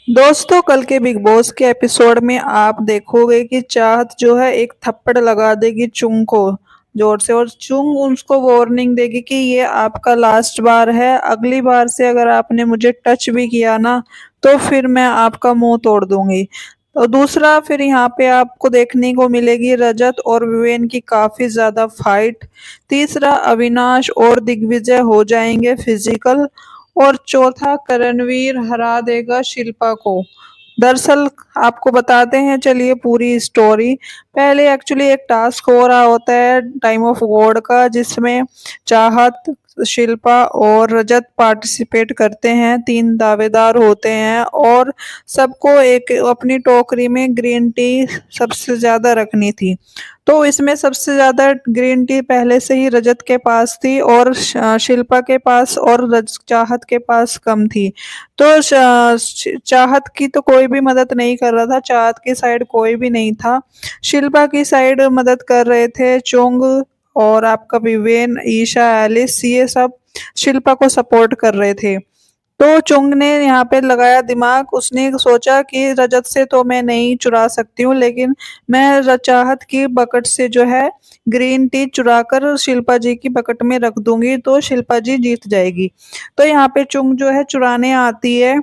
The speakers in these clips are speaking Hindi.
दोस्तों, कल के बिग बॉस के एपिसोड में आप देखोगे कि चाहत जो है एक थप्पड़ लगा देगी चुंग को जोर से, और चुंग उसको वार्निंग देगी कि ये आपका लास्ट बार है। अगली बार से अगर आपने मुझे टच भी किया ना तो फिर मैं आपका मुंह तोड़ दूंगी। तो दूसरा, फिर यहाँ पे आपको देखने को मिलेगी रजत और विवेन की काफी ज्यादा फाइट। तीसरा, अविनाश और दिग्विजय हो जाएंगे फिजिकल। और चौथा, करणवीर हरा देगा शिल्पा को। दरअसल आपको बताते हैं, चलिए पूरी स्टोरी। पहले एक्चुअली एक टास्क हो रहा होता है टाइम ऑफ गॉड का, जिसमें चाहत, शिल्पा और रजत पार्टिसिपेट करते हैं। तीन दावेदार होते हैं और सबको एक अपनी टोकरी में ग्रीन टी सबसे ज्यादा रखनी थी। तो इसमें सबसे ज्यादा ग्रीन टी पहले से ही रजत के पास थी और शिल्पा के पास और चाहत के पास कम थी। तो चाहत की तो कोई भी मदद नहीं कर रहा था, चाहत की साइड कोई भी नहीं था। शिल्पा की साइड मदद कर रहे थे चोंग और आपका विवेन, ईशा, एलिस, ये सब शिल्पा को सपोर्ट कर रहे थे। तो चुंग ने यहाँ पे लगाया दिमाग, उसने सोचा कि रजत से तो मैं नहीं चुरा सकती हूँ, लेकिन मैं चाहत की बकेट से जो है ग्रीन टी चुरा कर शिल्पा जी की बकेट में रख दूंगी तो शिल्पा जी जीत जाएगी। तो यहाँ पे चुंग जो है चुराने आती है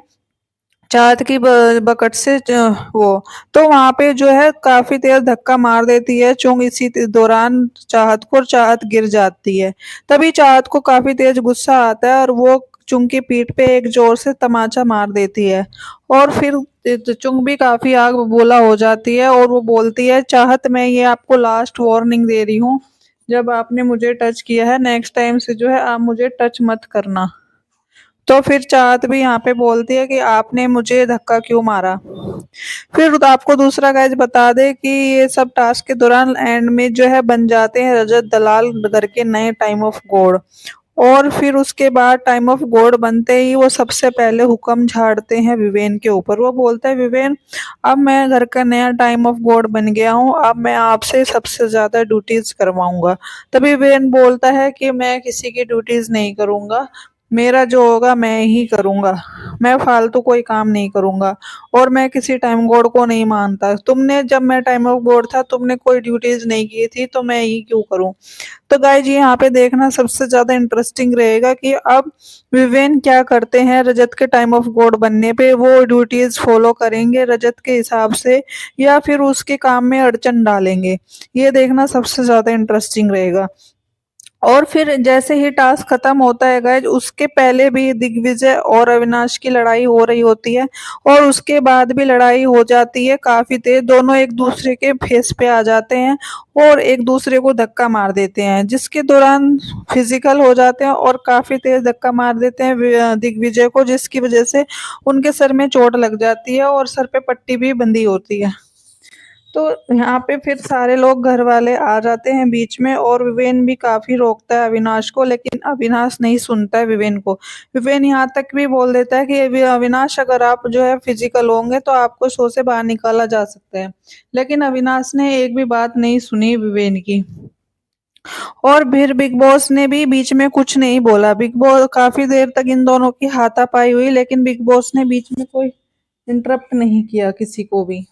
चाहत की बकेट से वो, तो वहां पे जो है काफी तेज धक्का मार देती है चुंग इसी दौरान चाहत को, और चाहत गिर जाती है। तभी चाहत को काफी तेज गुस्सा आता है और वो चुंग की पीठ पे एक जोर से तमाचा मार देती है। और फिर चुंग भी काफी आग बबूला हो जाती है और वो बोलती है, चाहत मैं ये आपको लास्ट वार्निंग दे रही हूँ, जब आपने मुझे टच किया है नेक्स्ट टाइम से जो है आप मुझे टच मत करना। तो फिर चाहत भी यहाँ पे बोलती है कि आपने मुझे धक्का क्यों मारा। फिर आपको दूसरा गाइज बता दे कि ये सब टास्क के दौरान एंड में जो है बन जाते हैं रजत दलाल घर के नए टाइम ऑफ गॉड। और फिर उसके बाद टाइम ऑफ गॉड बनते ही वो सबसे पहले हुक्म झाड़ते हैं विवेन के ऊपर। वो बोलता है, विवेन अब मैं घर का नया टाइम ऑफ गॉड बन गया हूँ, अब मैं आपसे सबसे ज्यादा ड्यूटीज करवाऊंगा। तभी विवेन बोलता है कि मैं किसी की ड्यूटीज नहीं करूंगा, मेरा जो होगा मैं ही करूंगा, मैं फालतू कोई काम नहीं करूंगा। और मैं किसी टाइम गॉड को नहीं मानता, तुमने जब मैं टाइम ऑफ गॉड था तुमने कोई ड्यूटीज नहीं की थी तो मैं ही क्यों करूं। तो गाइज यहाँ पे देखना सबसे ज्यादा इंटरेस्टिंग रहेगा कि अब विवेन क्या करते हैं रजत के टाइम ऑफ गॉड बनने पे, वो ड्यूटीज फॉलो करेंगे रजत के हिसाब से या फिर उसके काम में अड़चन डालेंगे। ये देखना सबसे ज्यादा इंटरेस्टिंग रहेगा। और फिर जैसे ही टास्क खत्म होता है गाइज, उसके पहले भी दिग्विजय और अविनाश की लड़ाई हो रही होती है और उसके बाद भी लड़ाई हो जाती है काफी तेज। दोनों एक दूसरे के फेस पे आ जाते हैं और एक दूसरे को धक्का मार देते हैं, जिसके दौरान फिजिकल हो जाते हैं और काफी तेज धक्का मार देते हैं दिग्विजय को, जिसकी वजह से उनके सर में चोट लग जाती है और सर पे पट्टी भी बंधी होती है। तो यहाँ पे फिर सारे लोग घर वाले आ जाते हैं बीच में और विवेन भी काफी रोकता है अविनाश को, लेकिन अविनाश नहीं सुनता है विवेन को। विवेन यहाँ तक भी बोल देता है कि अविनाश अगर आप जो है फिजिकल होंगे तो आपको शो से बाहर निकाला जा सकता है। लेकिन अविनाश ने एक भी बात नहीं सुनी विवेन की। और फिर बिग बॉस ने भी बीच में कुछ नहीं बोला। बिग बॉस काफी देर तक इन दोनों की हाथापाई हुई, लेकिन बिग बॉस ने बीच में कोई इंटरप्ट नहीं किया किसी को भी।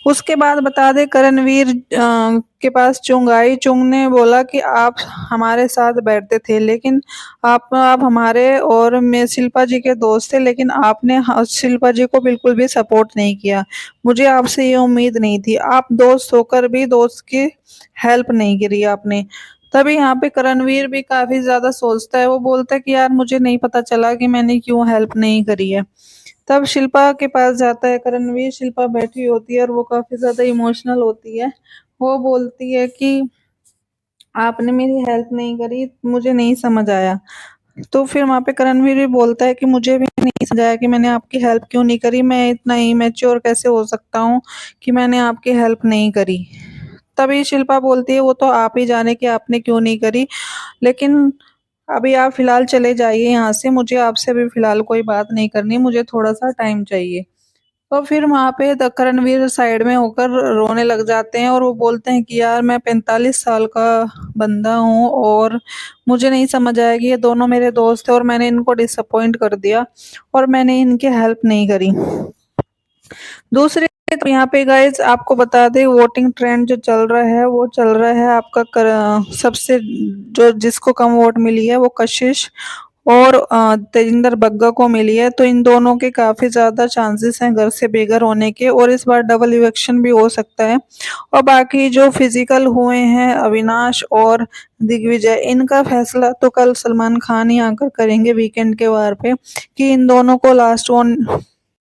उसके बाद बता दे, करणवीर के पास चुंग आई। चुंग ने बोला कि आप हमारे साथ बैठते थे, लेकिन आप हमारे और मैं शिल्पा जी के दोस्त थे, लेकिन आपने शिल्पा जी को बिल्कुल भी सपोर्ट नहीं किया। मुझे आपसे ये उम्मीद नहीं थी, आप दोस्त होकर भी दोस्त की हेल्प नहीं करी आपने। तभी यहाँ पे करणवीर भी काफी ज्यादा सोचता है, वो बोलता है कि यार मुझे नहीं पता चला कि मैंने क्यों हेल्प नहीं करी है। तब शिल्पा के पास जाता है करणवीर, शिल्पा बैठी होती है और वो काफी ज्यादा इमोशनल होती है। वो बोलती है कि आपने मेरी हेल्प नहीं करी, मुझे नहीं समझ आया। तो फिर वहां पे करणवीर भी बोलता है कि मुझे भी नहीं समझ आया कि मैंने आपकी हेल्प क्यों नहीं करी, मैं इतना इमेच्योर कैसे हो सकता हूँ कि मैंने आपकी हेल्प नहीं करी। तभी शिल्पा बोलती है, वो तो आप ही जाने कि आपने क्यों नहीं करी, लेकिन अभी आप फिलहाल चले जाइए यहाँ से, मुझे आपसे अभी फिलहाल कोई बात नहीं करनी, मुझे थोड़ा सा टाइम चाहिए। तो फिर वहां पे करणवीर साइड में होकर रोने लग जाते हैं और वो बोलते हैं कि यार मैं 45 साल का बंदा हूँ और मुझे नहीं समझ आया कि ये दोनों मेरे दोस्त थे और मैंने इनको डिसअपॉइंट कर दिया और मैंने इनकी हेल्प नहीं करी। दूसरी तो यहाँ पे गाइस आपको बता दें वोटिंग ट्रेंड जो चल रहा है वो चल रहा है आपका सबसे जो जिसको कम वोट मिली है वो कशिश और तेजिंदर बग्गा को मिली है। तो इन दोनों के काफी ज्यादा चांसेस हैं घर से बेघर होने के और इस बार डबल इलेक्शन भी हो सकता है। और बाकी जो फिजिकल हुए हैं अविनाश और दिग्विजय इनका फैसला तो कल सलमान खान ही आकर करेंगे वीकेंड के वार पे कि इन दोनों को लास्ट वन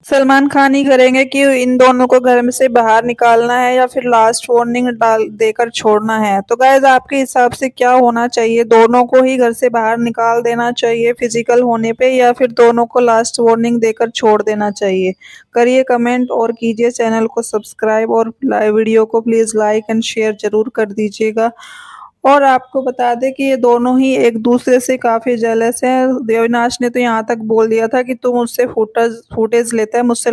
सलमान खान ही करेंगे कि इन दोनों को घर में से बाहर निकालना है या फिर लास्ट वार्निंग डाल देकर छोड़ना है। तो गाइज आपके हिसाब से क्या होना चाहिए, दोनों को ही घर से बाहर निकाल देना चाहिए फिजिकल होने पे या फिर दोनों को लास्ट वार्निंग देकर छोड़ देना चाहिए? करिए कमेंट और कीजिए चैनल को सब्सक्राइब और वीडियो को प्लीज लाइक एंड शेयर जरूर कर दीजिएगा। और आपको बता दें कि ये दोनों ही एक दूसरे से काफी जेलस हैं। देवनाश ने तो यहाँ तक बोल दिया था कि तू मुझसे फुटेज लेता है, मुझसे